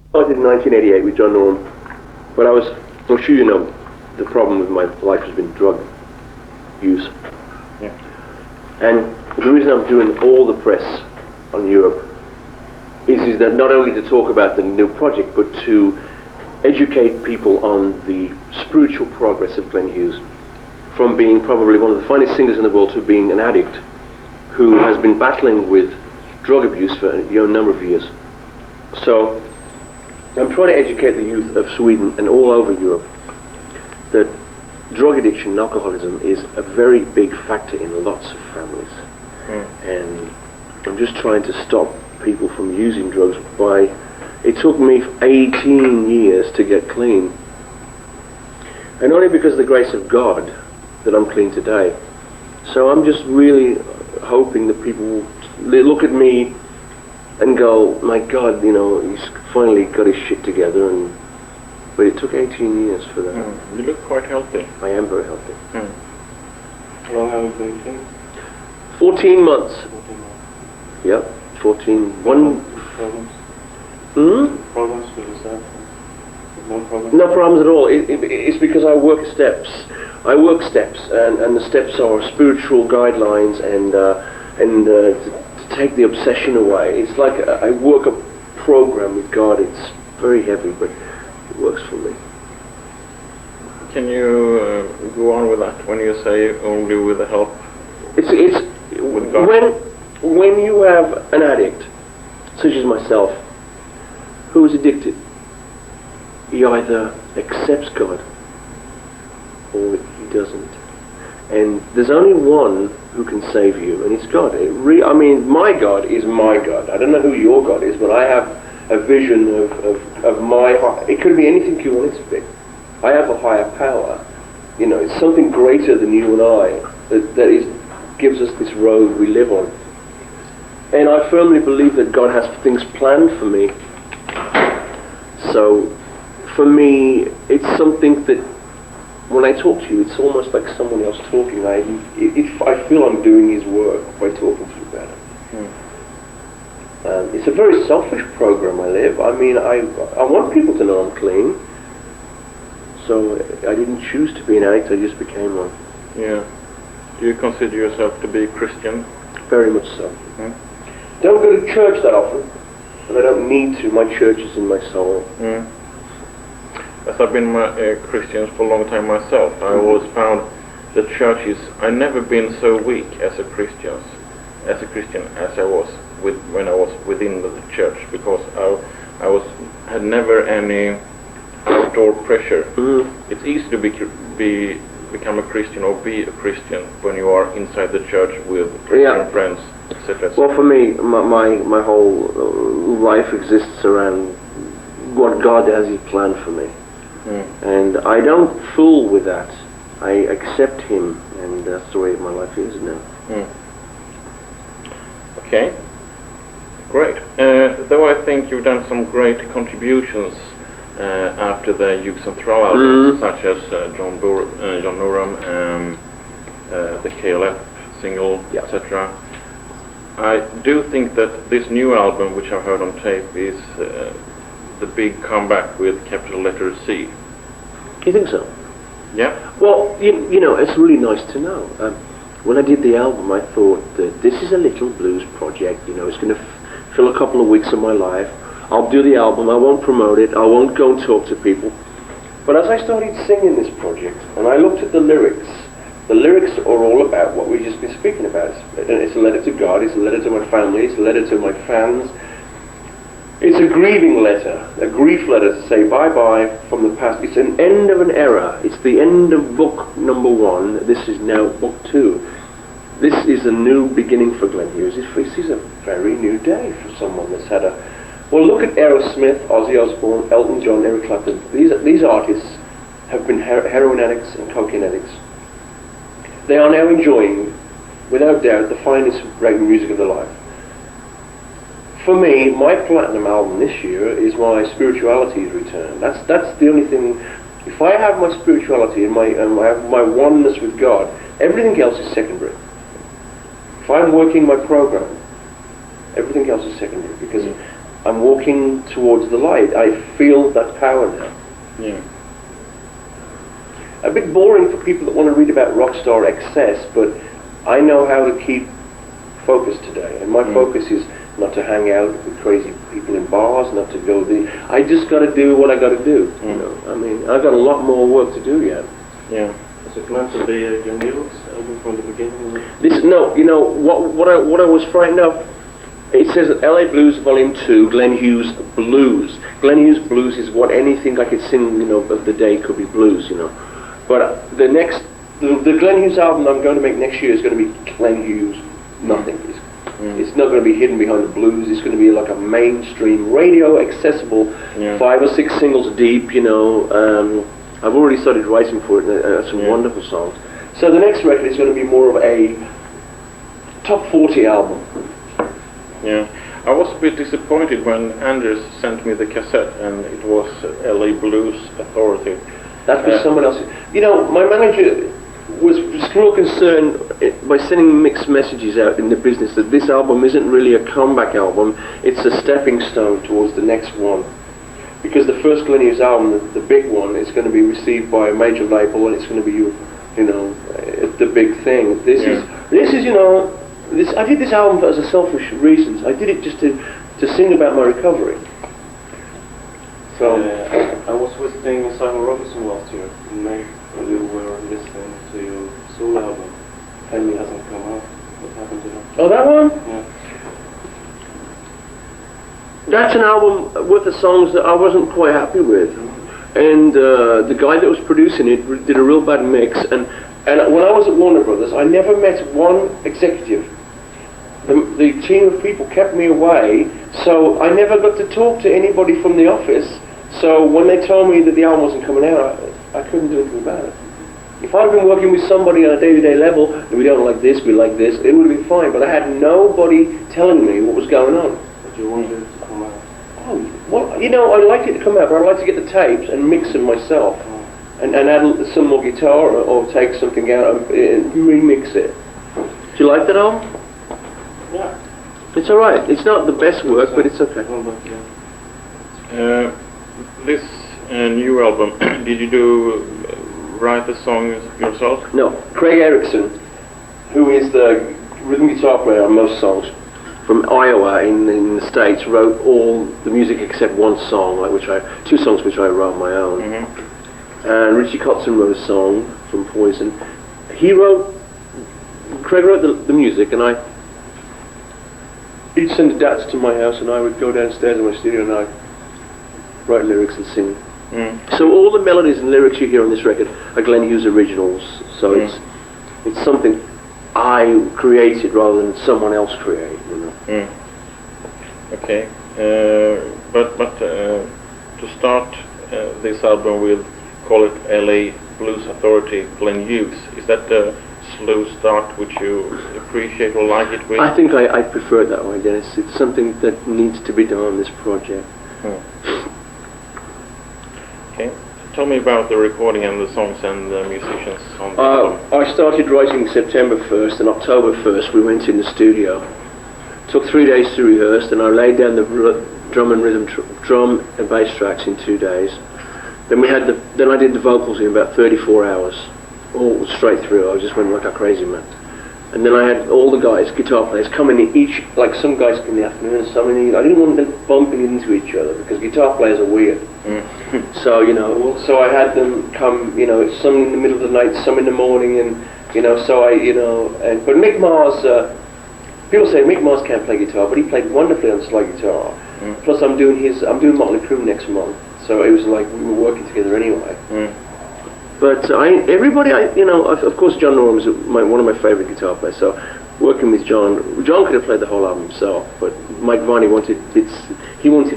started in 1988 with John Norm, but I'm sure you know, the problem with my life has been drug use. Yeah. And the reason I'm doing all the press on Europe is that not only to talk about the new project, but to educate people on the spiritual progress of Glenn Hughes, from being probably one of the finest singers in the world to being an addict who has been battling with drug abuse for a number of years. So I'm trying to educate the youth of Sweden and all over Europe that drug addiction and alcoholism is a very big factor in lots of families. And I'm just trying to stop people from using drugs by... It took me 18 years to get clean. And only because of the grace of God that I'm clean today. So I'm just really hoping that people will look at me and go, my God, he's finally got his shit together. But it took 18 years for that. You look quite healthy. I am very healthy. How long have you been clean? 14 months. 14 months. Yep, 14. One... Problems? Problems with yourself? No problems? No problems at all. It's because I work steps. I work steps, and the steps are spiritual guidelines and to take the obsession away. It's like I work a program with God. It's very heavy, but it works for me. Can you go on with that when you say only with the help? It's with God? When you have an addict, such as myself, who is addicted, he either accepts God or he doesn't. And there's only one who can save you, and it's God. My God is my God. I don't know who your God is, but I have a vision of my heart. It could be anything you want it to be. I have a higher power. It's something greater than you and I that gives us this road we live on. And I firmly believe that God has things planned for me. So, for me, it's something that when I talk to you, it's almost like someone else talking. I feel I'm doing his work by talking to you about it. It's a very selfish program I live. I want people to know I'm clean. So I didn't choose to be an addict, I just became one. Yeah. Do you consider yourself to be Christian? Very much so. Don't go to church that often, but I don't need to. My church is in my soul. As I've been Christian for a long time myself, I always found the churches. I never been so weak as a Christian as I was when I was within the church, because I had never any outdoor pressure. It's easy to become a Christian or be a Christian when you are inside the church with Christian friends, etc. Well, for me, my whole life exists around what God has planned for me. And I don't fool with that. I accept Him, and that's the way my life is now. Okay, great. Though I think you've done some great contributions after the Hughes and Throw albums, such as John Norum, the KLF single, etc. I do think that this new album, which I've heard on tape, is the big comeback with capital letter C. You think so? Yeah. Well, it's really nice to know. When I did the album, I thought that this is a little blues project. It's going to fill a couple of weeks of my life. I'll do the album, I won't promote it, I won't go and talk to people. But as I started singing this project, and I looked at the lyrics are all about what we've just been speaking about. It's a letter to God, it's a letter to my family, it's a letter to my fans. It's a grieving letter, a grief letter to say bye-bye from the past. It's an end of an era. It's the end of book number 1. This is now book 2. This is a new beginning for Glenn Hughes. This is a very new day for someone that's had a... Well, look at Aerosmith, Ozzy Osbourne, Elton John, Eric Clapton. These artists have been heroin addicts and cocaine addicts. They are now enjoying, without doubt, the finest reggae music of their life. For me, my platinum album this year is my spirituality's return. That's the only thing. If I have my spirituality and I have my oneness with God, everything else is secondary. If I'm working my program, everything else is secondary, because I'm walking towards the light. I feel that power now. Yeah. A bit boring for people that want to read about rockstar excess, but I know how to keep focus today, and my focus is not to hang out with crazy people in bars, not to go I just got to do what I got to do. You know, I mean, I've got a lot more work to do yet. Yeah. Is it meant to be your Nils album from the beginning? This no, you know what I was frightened of. It says LA Blues Volume 2, Glenn Hughes Blues. Glenn Hughes Blues is what anything I could sing, you know, of the day could be blues, you know. But the Glenn Hughes album I'm going to make next year is going to be Glenn Hughes nothing. It's not going to be hidden behind the blues. It's going to be like a mainstream, radio accessible, 5 or 6 singles deep, you know. I've already started writing for it, some wonderful songs. So the next record is going to be more of a top 40 album. Yeah. I was a bit disappointed when Anders sent me the cassette and it was LA Blues Authority. That was someone else. You know, my manager was real concerned by sending mixed messages out in the business that this album isn't really a comeback album, it's a stepping stone towards the next one. Because the first Glenn Hughes album, the big one, is going to be received by a major label and it's going to be, you know, the big thing. This is, you know, I did this album for selfish reasons. I did it just to sing about my recovery. So I was visiting Simon Robinson last year in May, and we were listening to your solo album, and it hasn't come out. What happened to that? Oh, that one? Yeah. That's an album with the songs that I wasn't quite happy with. And the guy that was producing it did a real bad mix. And when I was at Warner Brothers, I never met one executive. The team of people kept me away, so I never got to talk to anybody from the office. So when they told me that the album wasn't coming out, I couldn't do anything about it. If I'd been working with somebody on a day-to-day level, we don't like this, we like this, it would have been fine. But I had nobody telling me what was going on. But you wanted it to come out? Oh, well, you know, I like it to come out, but I like to get the tapes and mix them myself. And add some more guitar or take something out and remix it. Do you like that album? Yeah. It's alright. It's not the best work, but it's okay. Well, but, yeah. This new album, did you write the songs yourself? No. Craig Erickson, who is the rhythm guitar player on most songs, from Iowa in the States, wrote all the music except one song, two songs which I wrote on my own. And Richie Kotzen wrote a song from Poison. Craig wrote the music, and he'd send the dads to my house, and I would go downstairs in my studio and I'd write lyrics and sing. So all the melodies and lyrics you hear on this record are Glenn Hughes originals. So it's something I created rather than someone else created. You know. Okay, but to start this album, we'll call it LA Blues Authority Glenn Hughes. Is that the slow start which you appreciate or like it with? I think I prefer it that way, Dennis. It's something that needs to be done on this project. Okay, tell me about the recording and the songs and the musicians on the album. I started writing September 1st, and October 1st we went in the studio. Took 3 days to rehearse, and I laid down the drum and bass tracks in 2 days. Then I did the vocals in about 34 hours, all straight through. I just went like a crazy man. And then I had all the guys, guitar players, come in each, like some guys in the afternoon and some in the evening. I didn't want them bumping into each other because guitar players are weird. So, you know, so I had them come, you know, some in the middle of the night, some in the morning, and, you know, so but Mick Mars, people say Mick Mars can't play guitar, but he played wonderfully on slide guitar. Plus I'm doing Motley Crue next month, so it was like we were working together anyway. But of course John Norum is one of my favourite guitar players, so working with John could have played the whole album himself, but Mike Varney wanted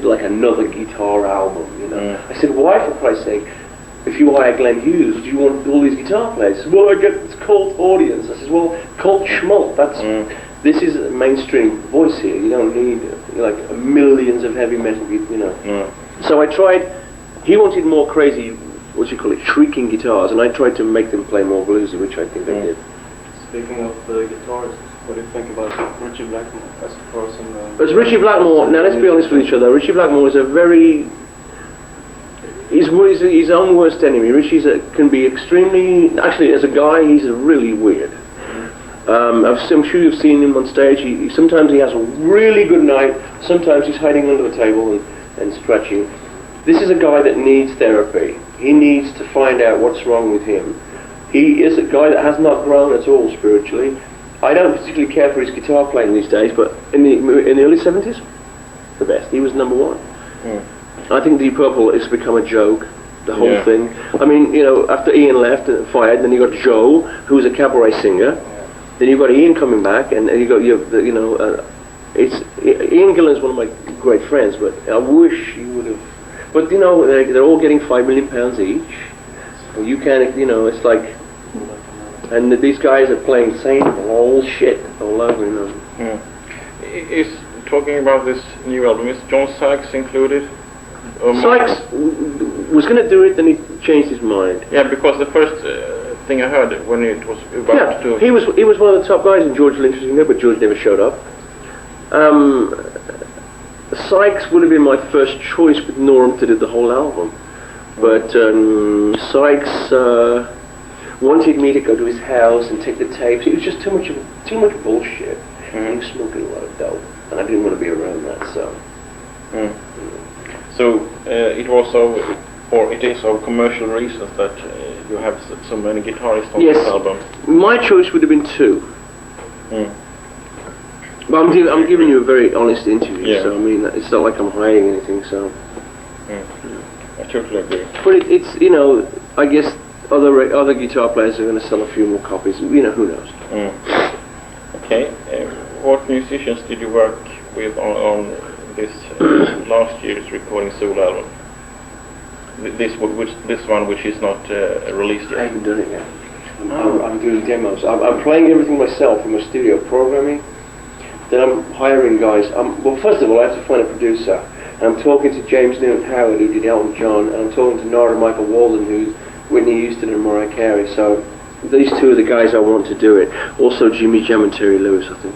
like another guitar album, you know. I said, why, for Christ's sake, if you hire Glenn Hughes, do you want all these guitar players? He said, well, I get this cult audience. I said, well, cult schmult, this is a mainstream voice here, you don't need like millions of heavy metal, you know. So I tried, he wanted more crazy, shrieking guitars, and I tried to make them play more bluesy, which I think I did. Speaking of the guitarists, What do you think about Richie Blackmore as a person? As Richie Blackmore, now let's be honest with each other, Richie Blackmore is a very... He's his own worst enemy. Richie can be extremely... Actually, as a guy, he's really weird. I'm sure you've seen him on stage. Sometimes he has a really good night. Sometimes he's hiding under the table and stretching. This is a guy that needs therapy. He needs to find out what's wrong with him. He is a guy that has not grown at all spiritually. I don't particularly care for his guitar playing these days, but in the early 70s, the best. He was number one. I think Deep Purple has become a joke, the whole thing. I mean, you know, after Ian left and fired, then you got Joe, who was a cabaret singer. Then you got Ian coming back, and you got Ian Gillan's one of my great friends, but I wish he would have. But you know, they're all getting £5 million each. Well, you can't, you know, it's like, and these guys are playing same old shit all over, you know. Is talking about this new album, is John Sykes included? Sykes was going to do it, then he changed his mind. Yeah, because the first thing I heard when it was about to... he was one of the top guys in George Lynch's there, but George never showed up. Sykes would have been my first choice with Norm to do the whole album, but Sykes wanted me to go to his house and take the tapes. It was just too much bullshit. He was smoking a lot of dope, and I didn't want to be around that. So. So it is of commercial reasons that you have so many guitarists on this album. My choice would have been two. But I'm giving you a very honest interview, so I mean it's not like I'm hiding anything. So. I totally agree. But it's you know, I guess other guitar players are going to sell a few more copies. You know, who knows? Okay. What musicians did you work with on this last year's recording solo album? This one which is not released yet. I haven't done it yet. I'm doing demos. I'm playing everything myself in my studio, programming. Then I'm hiring guys. Well, first of all, I have to find a producer. And I'm talking to James Newton Howard, who did Elton John, and I'm talking to Nora Michael Walden, who's Whitney Houston and Mariah Carey. So these two are the guys I want to do it. Also Jimmy Jam and Terry Lewis, I think.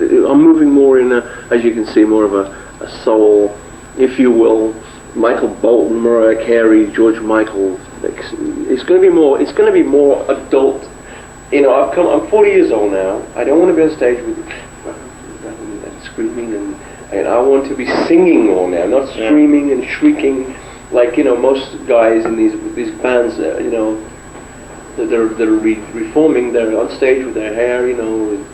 I'm moving more in as you can see, more of a soul, if you will, Michael Bolton, Mariah Carey, George Michael. It's going to be more adult. You know, I'm 40 years old now. I don't want to be on stage with screaming and I want to be singing more now, not screaming and shrieking like, you know, most guys in these bands, you know, that they're reforming. They're on stage with their hair, you know.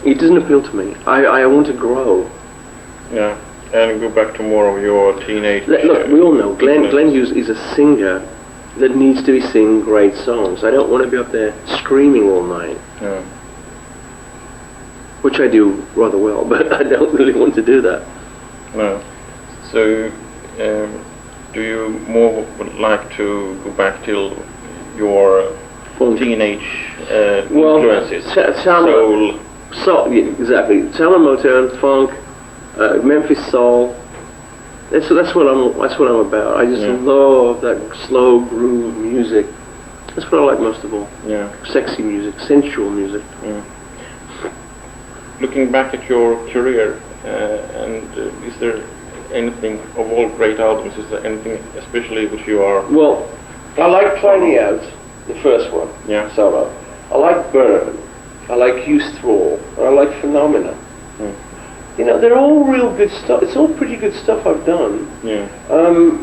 It doesn't appeal to me. I want to grow. Yeah, and go back to more of your teenage... Look, we all know Glenn Hughes is a singer that needs to be singing great songs. I don't want to be up there screaming all night. Yeah. Which I do rather well, but I don't really want to do that. No. So, do you more would like to go back to your teenage influences? Soul, yeah, exactly. Soul and Motown, funk, Memphis soul. That's what I'm about. I just love that slow groove music. That's what I like most of all. Yeah. Sexy music, sensual music. Looking back at your career, is there anything of all great albums? Is there anything especially which you are? Well, I like Finding Out, the first one. Yeah. Solo. I like Burn. I like Hughes Thrall. I like Phenomena. You know, they're all real good stuff. It's all pretty good stuff I've done. Yeah.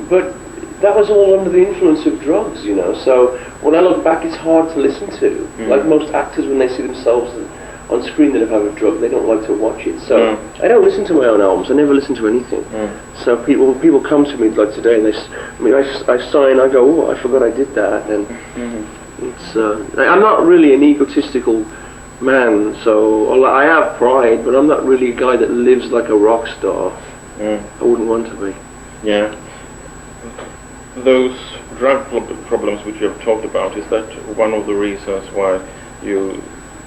But that was all under the influence of drugs, you know. So when I look back, it's hard to listen to. Like most actors, when they see themselves on screen that have had a drug, they don't like to watch it. So I don't listen to my own albums. I never listen to anything. So people come to me like today, and I sign. I go, oh, I forgot I did that. And it's I'm not really an egotistical man, so I have pride, but I'm not really a guy that lives like a rock star. I wouldn't want to be. Yeah. Those drug problems which you have talked about, is that one of the reasons why you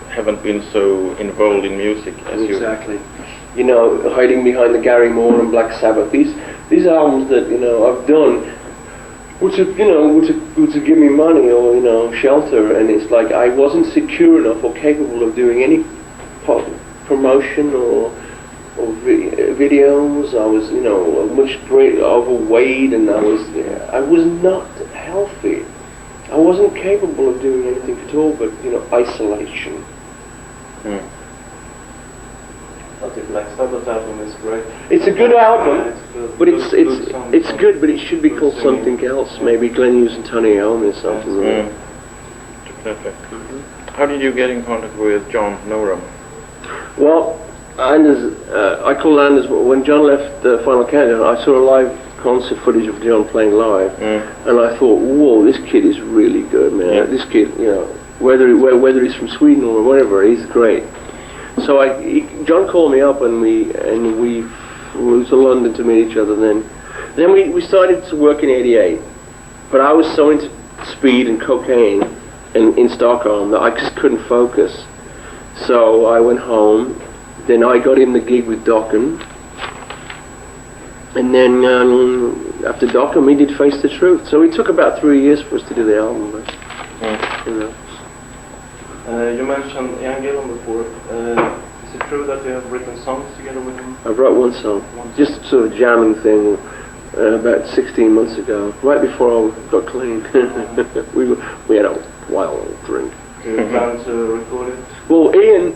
haven't been so involved in music as Exactly. You know, hiding behind the Gary Moore and Black Sabbath. These albums that, you know, I've done, would to give me money or shelter, and it's like I wasn't secure enough or capable of doing any promotion or videos. I was much overweight, and I was not healthy. I wasn't capable of doing anything at all but isolation. But the Black Sabbath album is great. It's a good album, It's good. but it's good, but it should be called something else. Maybe Glenn Hughes and Tony Iommi or something. Definitely. How did you get in contact with John Norum? Well, Anders, I called Anders when John left the Final Countdown. I saw a live concert footage of John playing live, and I thought, whoa, this kid is really good, man. Yeah. This kid, whether he's from Sweden or whatever, he's great. So John called me up, and we flew to London to meet each other. Then we started to work in '88, but I was so into speed and cocaine in Stockholm that I just couldn't focus. So I went home. Then I got in the gig with Dokken, and then after Dokken we did Face the Truth. So it took about 3 years for us to do the album. But, you mentioned Ian Gillan before. Is it true that you have written songs together with him? I wrote one song, just sort of jamming thing, about 16 months ago, right before I got clean. we had a wild drink. Do you plan to record it? Well, Ian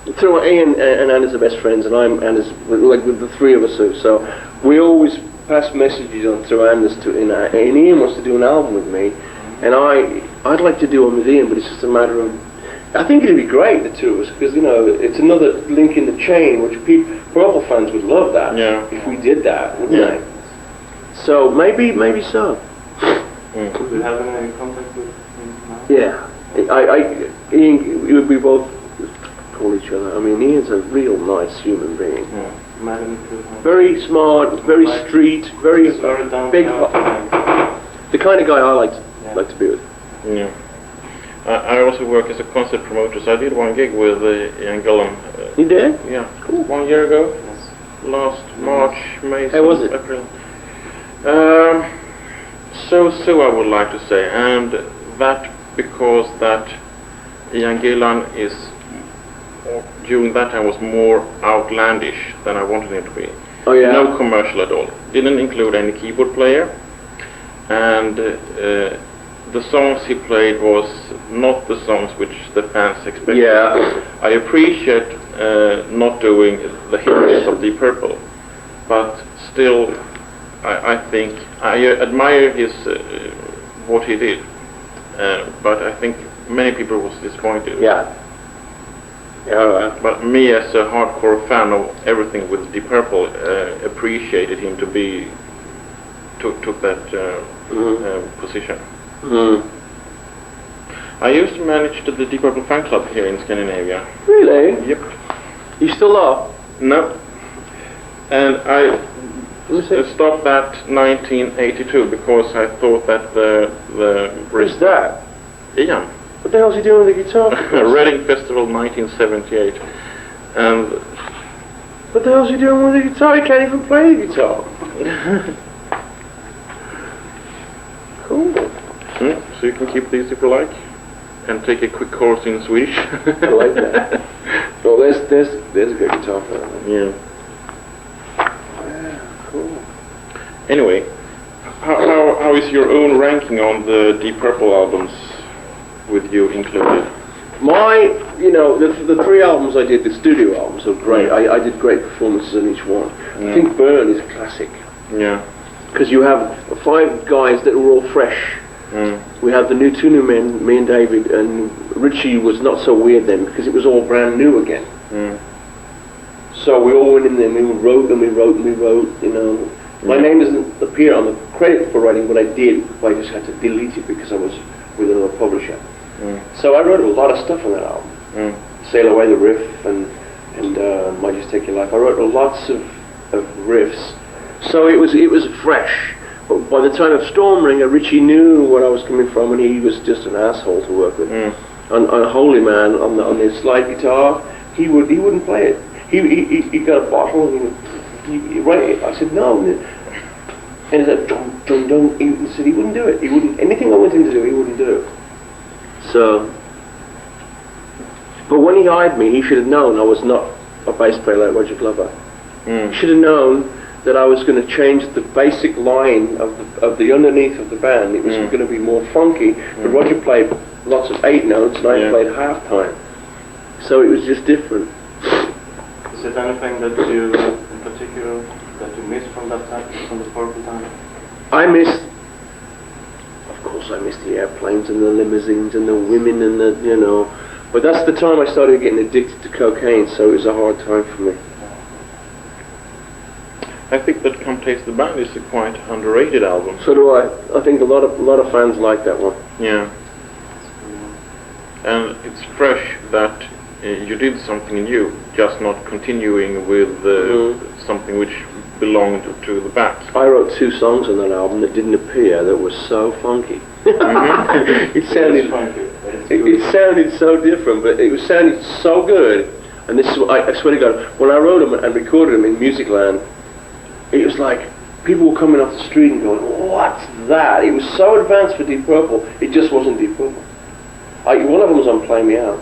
and Anders are best friends, and I'm Anders, with the three of us. So we always pass messages on through Anders and Ian wants to do an album with me, and I'd like to do one with Ian, but it's just a matter of. I think it'd be great, the two of us, because it's another link in the chain, which Purple fans would love that. Yeah. If we did that, wouldn't they? So maybe so. Do you have any contact with him now? Yeah, Ian, we both call each other. I mean, Ian's a real nice human being. Very smart, very street, very big. The kind of guy I like to be with. Yeah. I also work as a concert promoter, so I did one gig with Ian Gillan. You did? Yeah. Cool. 1 year ago. Yes. Last March, May. How was it? April. So I would like to say, and that because that Ian Gillan is during that time was more outlandish than I wanted him to be. Oh yeah. No commercial at all. Didn't include any keyboard player, and the songs he played was not the songs which the fans expected. Yeah. I appreciate not doing the hits of Deep Purple, but still, I think I admire his what he did, but I think many people was disappointed. Yeah. Yeah. But me, as a hardcore fan of everything with Deep Purple, appreciated him to be took that position. I used to manage the Deep Purple fan club here in Scandinavia. Really? Yep. You still are? No. And I stopped that 1982 because I thought that the Who's that? Ian. What the hell's he doing with the guitar? Reading Festival 1978. And what the hell's he doing with the guitar? He can't even play the guitar. Cool. So you can keep these if you like, and take a quick course in Swedish. I like that. Well, there's a good guitar player. Yeah. Yeah, cool. Anyway, how is your own ranking on the Deep Purple albums, with you included? The three albums I did, the studio albums, are great. I did great performances on each one. I think Burn is a classic. Yeah. Because you have 5 guys that were all fresh. We have the two new men, me and David, and Richie was not so weird then because it was all brand new again. So we all went in there and we wrote. My name doesn't appear on the credit for writing, but I did. I just had to delete it because I was with another publisher. So I wrote a lot of stuff on that album. Sail Away the Riff and Might Just Take Your Life. I wrote lots of riffs. So it was fresh. But by the time of Stormbringer, Richie knew what I was coming from, and he was just an asshole to work with. On Holy Man, on his slide guitar, he wouldn't play it. He got a bottle and he right. I said no. And he said, don't. He said he wouldn't do it. He wouldn't, anything I wanted him to do, he wouldn't do. So, but when he hired me, he should have known I was not a bass player like Roger Glover. He should have known that I was going to change the basic line of the underneath of the band. It was going to be more funky, but Roger played lots of 8 notes and I played half-time. So it was just different. Is it anything that you, in particular, that you miss from that time, from the Purple time? I miss the airplanes and the limousines and the women and the, you know, but that's the time I started getting addicted to cocaine, so it was a hard time for me. I think that Come Taste the Band is a quite underrated album. So do I. I think a lot of fans like that one. Yeah. And it's fresh that you did something new, just not continuing with something which belonged to the band. I wrote 2 songs on that album that didn't appear that were so funky. It sounded so different, but it was sounding so good. And this is what I swear to God, when I wrote them and recorded them in Musicland, it was like people were coming off the street and going, "What's that?" It was so advanced for Deep Purple. It just wasn't Deep Purple. One of them was on "Play Me Out."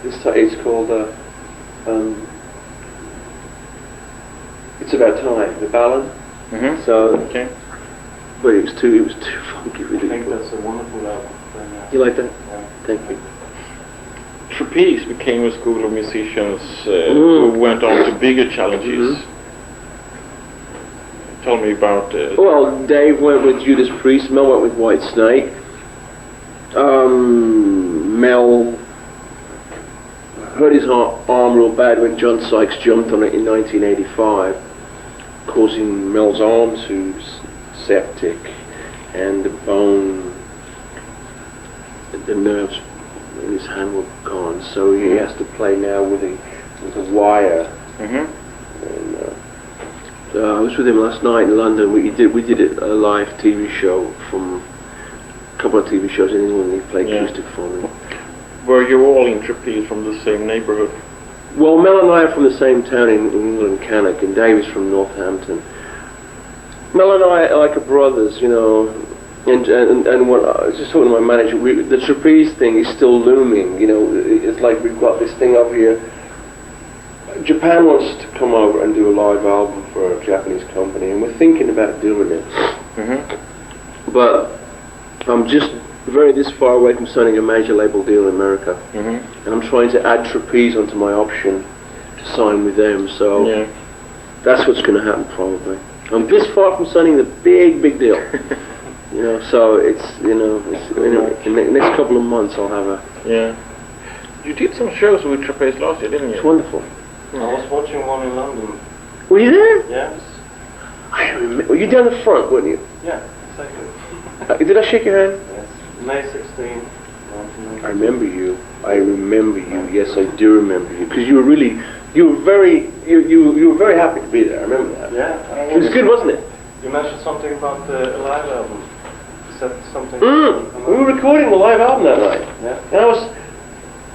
It's called "It's About Time," the ballad. So, but it was too funky for Deep I think Purple. that's a wonderful album. You like that? Yeah. Thank you. Trapeze became a school of musicians who went on to bigger challenges. Tell me about Well, Dave went with Judas Priest, Mel went with White Snake. Mel hurt his arm real bad when John Sykes jumped on it in 1985, causing Mel's arm to septic and the bone, the nerves in his hand were gone, so he has to play now with a wire. And, I was with him last night in London. We did a live TV show from a couple of TV shows in England. He played acoustic for me. Were you all in Trapeze from the same neighborhood? Well, Mel and I are from the same town in England, Cannock, and Dave is from Northampton. Mel and I are like brothers, you know. And what I was just talking to my manager, the Trapeze thing is still looming. You know, it's like we've got this thing up here. Japan wants us to come over and do a live album for a Japanese company, and we're thinking about doing it. But I'm just this far away from signing a major label deal in America, and I'm trying to add Trapeze onto my option to sign with them. So that's what's going to happen probably. I'm this far from signing the big deal. You know, so it's in the next couple of months I'll have a. You did some shows with Trapeze last year, didn't you? It's wonderful. I was watching one in London. Were you there? Yes. I remember. Were you down the front, weren't you? Yeah, exactly. Did I shake your hand? Yes. May 16, 1990. I remember you. Yes, I do remember you. Because you were very happy to be there. I remember that. Yeah. It was good, wasn't it? You mentioned something about a live album. You said something. We were recording the live album that night. Yeah. And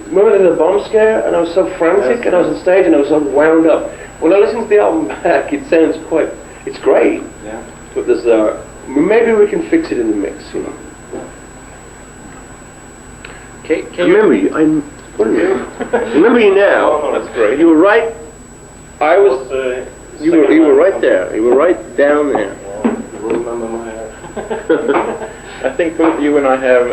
remember the bomb scare, and I was so frantic, and I was on stage, and I was so wound up. When I listen to the album back, it sounds it's great. Yeah. But there's maybe we can fix it in the mix, you know. I remember you. I remember you now. Oh, that's great. You were right. I was. You were right there. You were right down there. Yeah, you remember my hair. I think both you and I have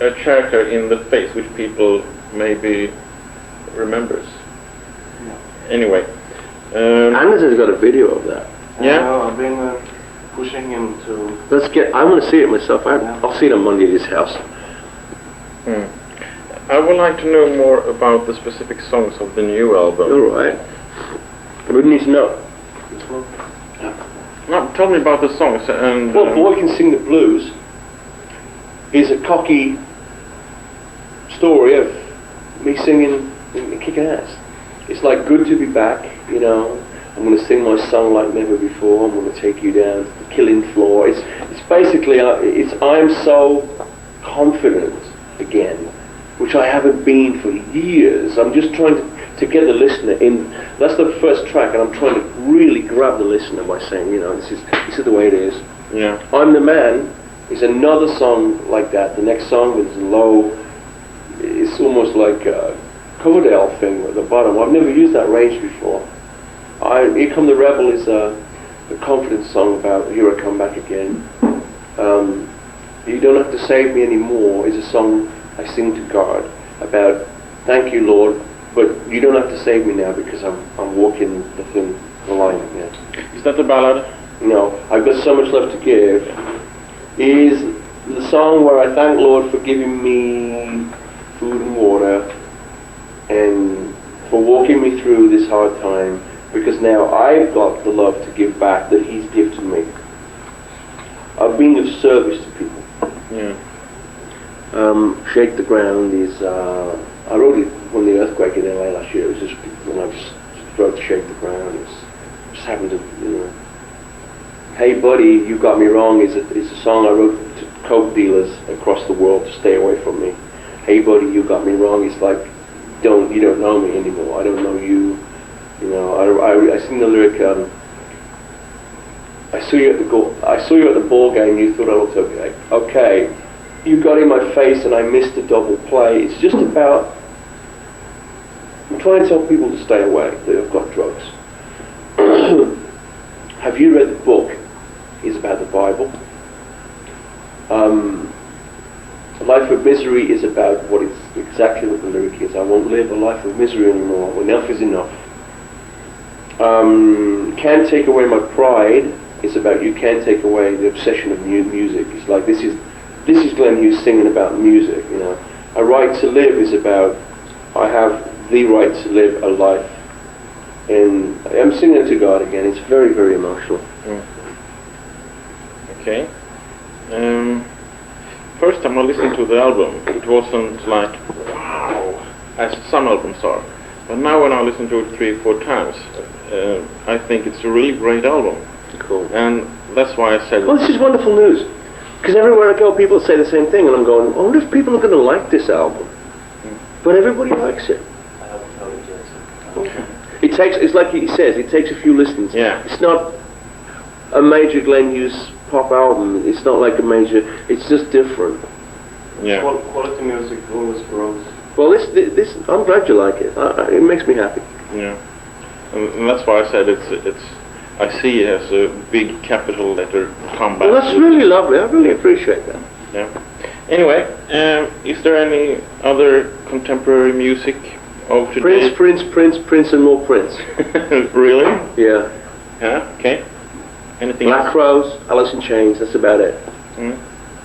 a character in the face which people maybe remembers. Anyway. Anders has got a video of that. Yeah? I've been pushing him to... I want to see it myself. I'll see it on Monday at his house. I would like to know more about the specific songs of the new album. All right. We need to know. No, tell me about the songs and... Well, Boy Can Sing the Blues is a cocky story of me singing and kicking ass. It's like good to be back, you know. I'm going to sing my song like never before. I'm going to take you down to the killing floor. It's basically, I'm so confident again, which I haven't been for years. I'm just trying to get the listener in That's the first track, and I'm trying to really grab the listener by saying, this is the way it is. Yeah. I'm the Man is another song like that. The next song is low. It's almost like a Coverdale thing at the bottom. I've never used that range before. Here Come the Rebel is a confidence song about here I come back again. You Don't Have to Save Me Anymore is a song I sing to God about thank you, Lord, but you don't have to save me now because I'm walking the line. Yeah. Is that the ballad? No, I've got so much left to give. Is the song where I thank Lord for giving me food and water and for walking me through this hard time, because now I've got the love to give back that He's gifted me. Of being of service to people. Yeah. Shake the Ground is, I wrote it when the earthquake in LA last year. It was just when I just wrote Shake the Ground. It just happened to, Hey Buddy, You Got Me Wrong is a song I wrote to coke dealers across the world to stay away from me. Hey Buddy, You Got Me Wrong is like, you don't know me anymore. I don't know you. I sing the lyric, I saw you at the ball game, you thought I looked okay. Okay, you got in my face and I missed a double play. It's just about, I'm trying to tell people to stay away that have got drugs. Have you read the book? It's about the Bible. Life of Misery is about exactly what the lyric is. I won't live a life of misery anymore. Enough is enough. Can't Take Away My Pride is about you can't take away the obsession of music. It's like this is Glenn Hughes singing about music. A Right to Live is about I have the right to live a life, and I'm singing it to God again. It's very, very emotional. Okay. First time I listened to the album, it wasn't like wow, as some albums are. But now when I listen to it 3 or 4 times, I think it's a really great album. Cool. And that's why I said... Well, this is wonderful news. Because everywhere I go, people say the same thing, and I'm going, I wonder if people are going to like this album. But everybody likes it. I haven't heard it yet. So. Okay. It's like he says, it takes a few listens. Yeah. It's not a major Glenn Hughes pop album. It's not like a major, it's just different. Yeah. Quality music always grows. Well, this I'm glad you like it. It makes me happy. Yeah. And that's why I said I see it as a big capital letter comeback. Well, that's really lovely. I really appreciate that. Yeah. Anyway, is there any other contemporary music of today? Prince, and more Prince. Really? Yeah. Yeah. Okay. Anything Black else? Crowes, Alice in Chains. That's about it. Mm.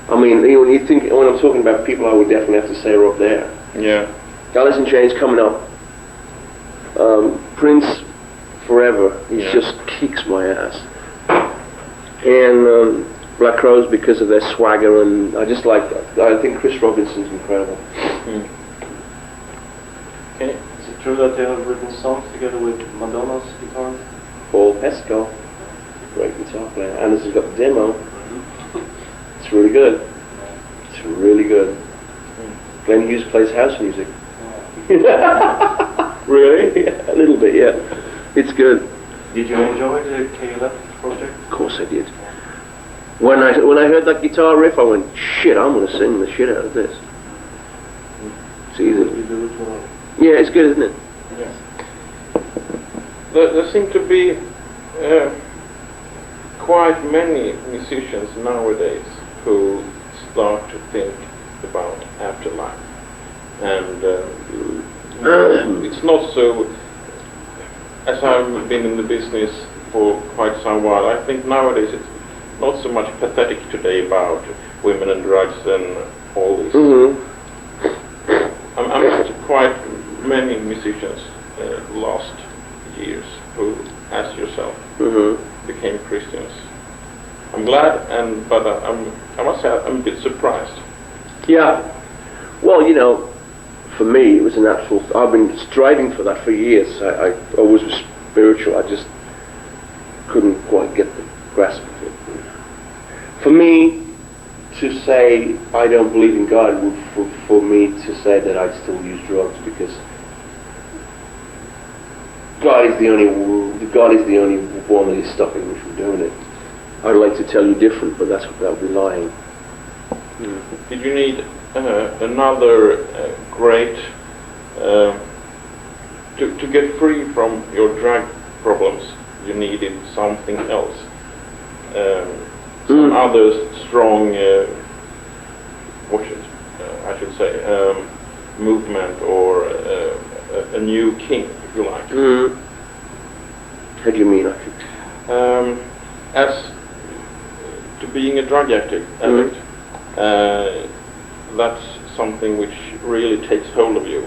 I mean, when you think when I'm talking about people, I would definitely have to say are up there. Yeah. Alice in Chains coming up. Prince forever. He just kicks my ass. And Black Crowes because of their swagger, and I just like that. I think Chris Robinson's incredible. Mm. Okay. Is it true that they have written songs together with Madonna's guitar? Paul Pesco, great guitar player. Anders has got the demo. It's really good. It's really good. Glenn Hughes plays house music. Really? Yeah, a little bit, yeah. It's good. Did you enjoy the KLF project? Of course I did. When I heard that guitar riff, I went, shit, I'm going to sing the shit out of this. It's easy. You do it well. Yeah, it's good, isn't it? Yes. There seem to be quite many musicians nowadays who start to think about afterlife, and it's not so. As I've been in the business for quite some while, I think nowadays it's not so much pathetic today about women and drugs and all this. Mm-hmm. I met quite many musicians last years who, as yourself, became Christians. I'm glad, but I must say I'm a bit surprised. Yeah. Well, for me, it was a natural. I've been striving for that for years. I always was spiritual. I just couldn't quite get the grasp of it. For me, to say I don't believe in God would for me to say that I still use drugs, because God is the only one that is stopping me from doing it. I'd like to tell you different, but that would be lying. Did you need another great to get free from your drug problems? You needed something else, some other strong, I should say, movement or a new king, if you like. How do you mean? As to being a drug addict, that's something which really takes hold of you.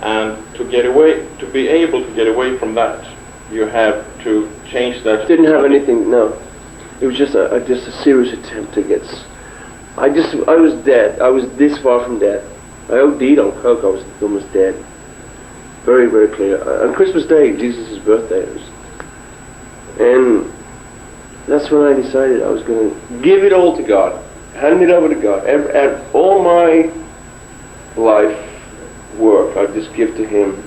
And to be able to get away from that, you have to change that. Didn't have anything. No, it was just a serious attempt to get. I was dead. I was this far from dead. I OD'd on coke. I was almost dead. Very, very clear. On Christmas Day, Jesus' birthday, and that's when I decided I was going to give it all to God, hand it over to God, and all my life work I'd just give to Him,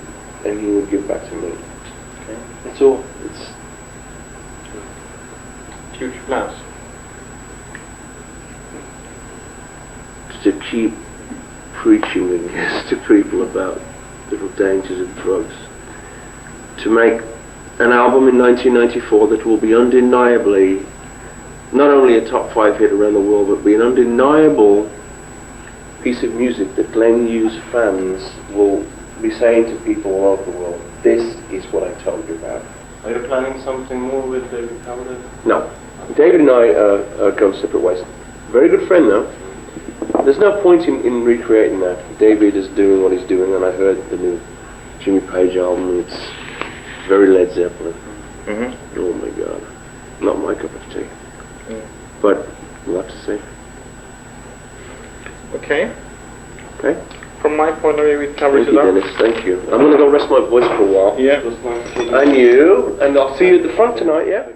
and He would give back to me. Okay. That's all. It's future plans. To keep preaching, I guess, to people about the dangers of drugs. To make an album in 1994 that will be undeniably not only a top 5 hit around the world, but be an undeniable piece of music that Glenn Hughes fans will be saying to people all over the world, this is what I told you about. Are you planning something more with David Karlsson? No. David and I go separate ways. Very good friend though. There's no point in recreating that. David is doing what he's doing, and I heard the new Jimmy Page album. It's very Led Zeppelin. Oh my God. Not my cup of tea. But we'll have to see. Okay. Okay? From my point of view, it covers Thank it you, up. Dennis. Thank you. I'm going to go rest my voice for a while. Yeah. It was nice. And you. And I'll see you at the front tonight, yeah?